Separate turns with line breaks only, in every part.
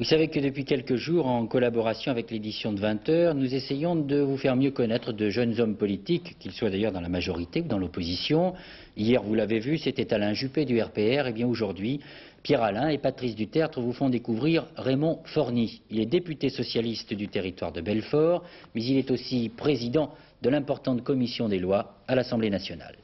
Vous savez que depuis quelques jours, en collaboration avec l'édition de 20 heures, nous essayons de vous faire mieux connaître de jeunes hommes politiques, qu'ils soient d'ailleurs dans la majorité ou dans l'opposition. Hier, vous l'avez vu, c'était Alain Juppé du RPR. Et bien aujourd'hui, Pierre Alain et Patrice Dutertre vous font découvrir Raymond Forny. Il est député socialiste du territoire de Belfort, mais il est aussi président de l'importante commission des lois à l'Assemblée nationale.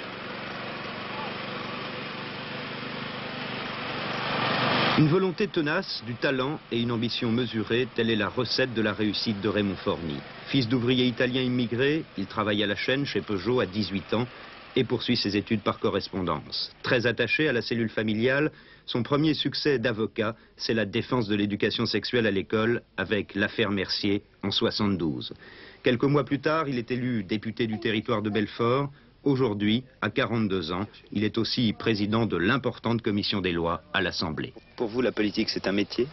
Une volonté tenace, du talent et une ambition mesurée, telle est la recette de la réussite de Raymond Forny. Fils d'ouvrier italien immigré, il travaille à la chaîne chez Peugeot à 18 ans et poursuit ses études par correspondance. Très attaché à la cellule familiale, son premier succès d'avocat, c'est la défense de l'éducation sexuelle à l'école avec l'affaire Mercier en 72. Quelques mois plus tard, il est élu député du territoire de Belfort. Aujourd'hui, à 42 ans, il est aussi président de l'importante commission des lois à l'Assemblée. Pour vous, la politique, c'est un métier?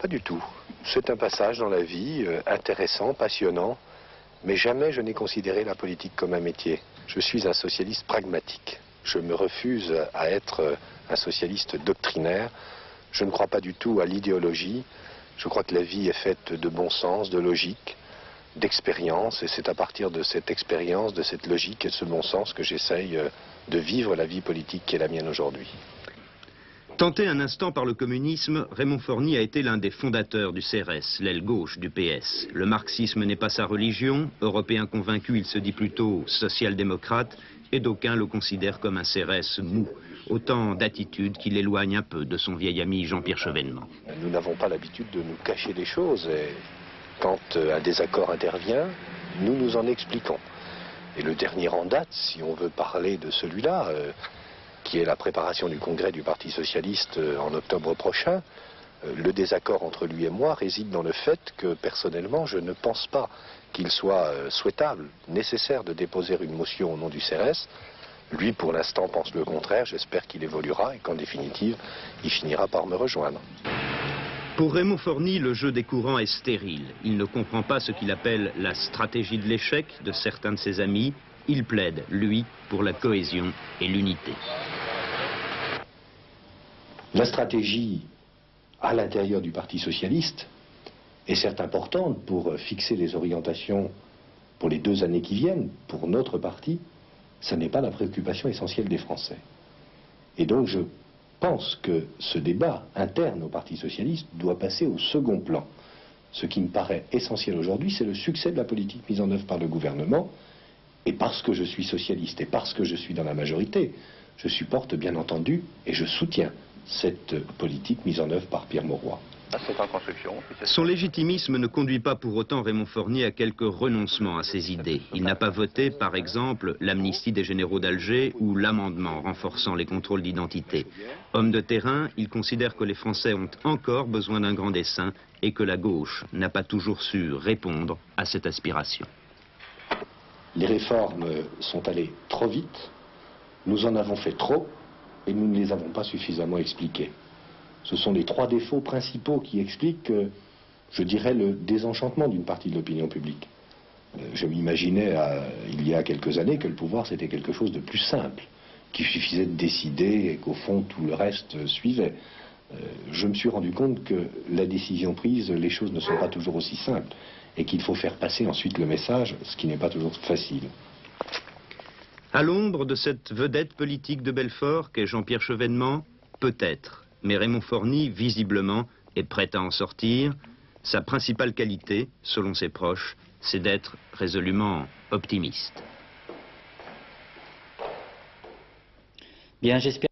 Pas du tout. C'est un passage dans la vie, intéressant, passionnant, mais jamais je n'ai considéré la politique comme un métier. Je suis un socialiste pragmatique. Je me refuse à être un socialiste doctrinaire. Je ne crois pas du tout à l'idéologie. Je crois que la vie est faite de bon sens, de logique, d'expérience, et c'est à partir de cette expérience, de cette logique et de ce bon sens que j'essaye de vivre la vie politique qui est la mienne aujourd'hui.
Tenté un instant par le communisme, Raymond Forny a été l'un des fondateurs du CRS, l'aile gauche du PS. Le marxisme n'est pas sa religion, européen convaincu, il se dit plutôt social-démocrate, et d'aucuns le considèrent comme un CRS mou. Autant d'attitudes qui l'éloignent un peu de son vieil ami Jean-Pierre Chevènement.
Nous n'avons pas l'habitude de nous cacher des choses, et quand un désaccord intervient, nous nous en expliquons. Et le dernier en date, si on veut parler de celui-là, qui est la préparation du congrès du Parti socialiste en octobre prochain, le désaccord entre lui et moi réside dans le fait que, personnellement, je ne pense pas qu'il soit souhaitable, nécessaire de déposer une motion au nom du CRS. Lui, pour l'instant, pense le contraire. J'espère qu'il évoluera et qu'en définitive, il finira par me rejoindre.
Pour Raymond Forny, le jeu des courants est stérile. Il ne comprend pas ce qu'il appelle la stratégie de l'échec de certains de ses amis. Il plaide, lui, pour la cohésion et l'unité.
La stratégie à l'intérieur du Parti socialiste est certes importante pour fixer les orientations pour les 2 années qui viennent. Pour notre parti, ça n'est pas la préoccupation essentielle des Français. Et donc je pense que ce débat interne au Parti socialiste doit passer au second plan. Ce qui me paraît essentiel aujourd'hui, c'est le succès de la politique mise en œuvre par le gouvernement. Et parce que je suis socialiste et parce que je suis dans la majorité, je supporte bien entendu et je soutiens cette politique mise en œuvre par Pierre Mauroy.
C'est en construction.
Son légitimisme ne conduit pas pour autant Raymond Forny à quelques renoncements à ses idées. Il n'a pas voté, par exemple, l'amnistie des généraux d'Alger ou l'amendement renforçant les contrôles d'identité. Homme de terrain, il considère que les Français ont encore besoin d'un grand dessein et que la gauche n'a pas toujours su répondre à cette aspiration.
Les réformes sont allées trop vite, nous en avons fait trop et nous ne les avons pas suffisamment expliquées. Ce sont les 3 défauts principaux qui expliquent, je dirais, le désenchantement d'une partie de l'opinion publique. Je m'imaginais, il y a quelques années, que le pouvoir c'était quelque chose de plus simple, qu'il suffisait de décider et qu'au fond tout le reste suivait. Je me suis rendu compte que la décision prise, les choses ne sont pas toujours aussi simples et qu'il faut faire passer ensuite le message, ce qui n'est pas toujours facile.
À l'ombre de cette vedette politique de Belfort qu'est Jean-Pierre Chevènement, peut-être. Mais Raymond Forny, visiblement, est prêt à en sortir. Sa principale qualité, selon ses proches, c'est d'être résolument optimiste.
Bien, j'espère.